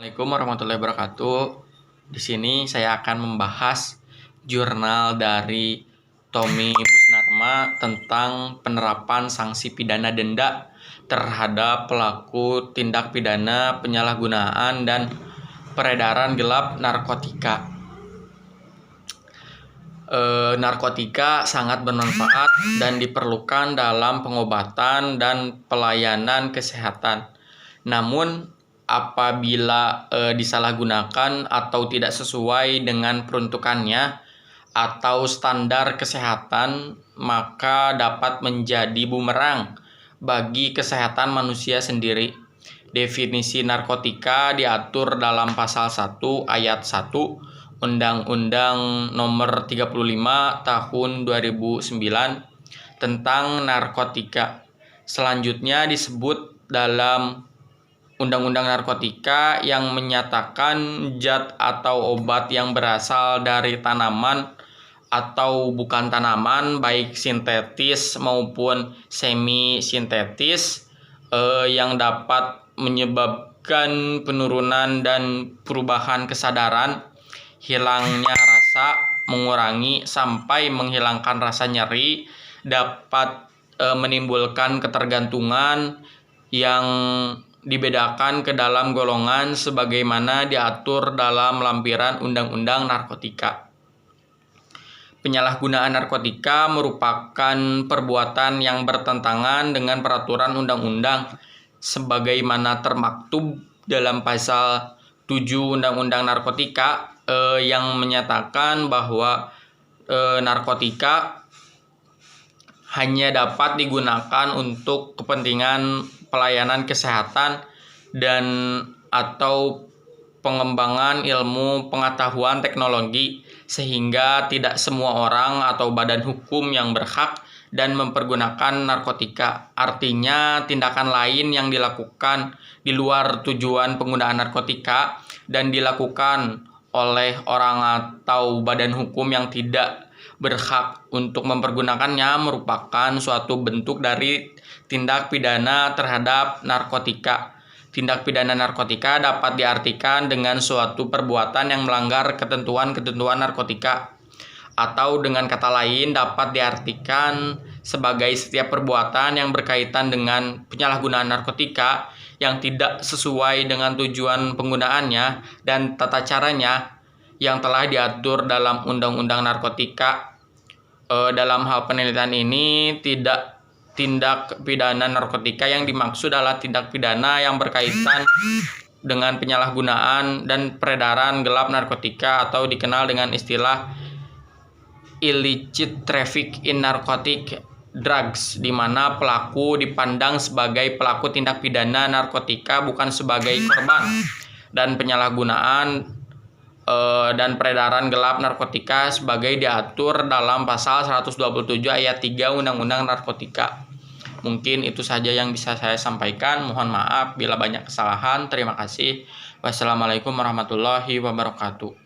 Assalamualaikum warahmatullahi wabarakatuh. Di sini saya akan membahas jurnal dari Tommy Busnarma tentang penerapan sanksi pidana denda terhadap pelaku tindak pidana penyalahgunaan dan peredaran gelap narkotika. Narkotika sangat bermanfaat dan diperlukan dalam pengobatan dan pelayanan kesehatan. Namun apabila disalahgunakan atau tidak sesuai dengan peruntukannya atau standar kesehatan, maka dapat menjadi bumerang bagi kesehatan manusia sendiri. Definisi narkotika diatur dalam pasal 1 ayat 1 Undang-Undang Nomor 35 Tahun 2009 tentang narkotika. Selanjutnya disebut dalam Undang-Undang Narkotika yang menyatakan zat atau obat yang berasal dari tanaman atau bukan tanaman, baik sintetis maupun semi sintetis, yang dapat menyebabkan penurunan dan perubahan kesadaran, hilangnya rasa, mengurangi sampai menghilangkan rasa nyeri, dapat menimbulkan ketergantungan yang dibedakan ke dalam golongan sebagaimana diatur dalam lampiran Undang-Undang Narkotika. Penyalahgunaan narkotika merupakan perbuatan yang bertentangan dengan peraturan undang-undang sebagaimana termaktub dalam pasal 7 Undang-Undang Narkotika yang menyatakan bahwa narkotika hanya dapat digunakan untuk kepentingan pelayanan kesehatan dan atau pengembangan ilmu pengetahuan teknologi, sehingga tidak semua orang atau badan hukum yang berhak dan mempergunakan narkotika. Artinya tindakan lain yang dilakukan di luar tujuan penggunaan narkotika dan dilakukan oleh orang atau badan hukum yang tidak berhak untuk mempergunakannya merupakan suatu bentuk dari tindak pidana terhadap narkotika. Tindak pidana narkotika dapat diartikan dengan suatu perbuatan yang melanggar ketentuan-ketentuan narkotika, atau dengan kata lain dapat diartikan sebagai setiap perbuatan yang berkaitan dengan penyalahgunaan narkotika yang tidak sesuai dengan tujuan penggunaannya dan tata caranya yang telah diatur dalam Undang-Undang Narkotika. Dalam hal penelitian ini, tindak pidana narkotika yang dimaksud adalah tindak pidana yang berkaitan dengan penyalahgunaan dan peredaran gelap narkotika atau dikenal dengan istilah illicit traffic in narcotic drugs, di mana pelaku dipandang sebagai pelaku tindak pidana narkotika bukan sebagai korban, dan penyalahgunaan dan peredaran gelap narkotika sebagai diatur dalam pasal 127 ayat 3 Undang-Undang Narkotika. Mungkin itu saja yang bisa saya sampaikan. Mohon maaf bila banyak kesalahan. Terima kasih. Wassalamualaikum warahmatullahi wabarakatuh.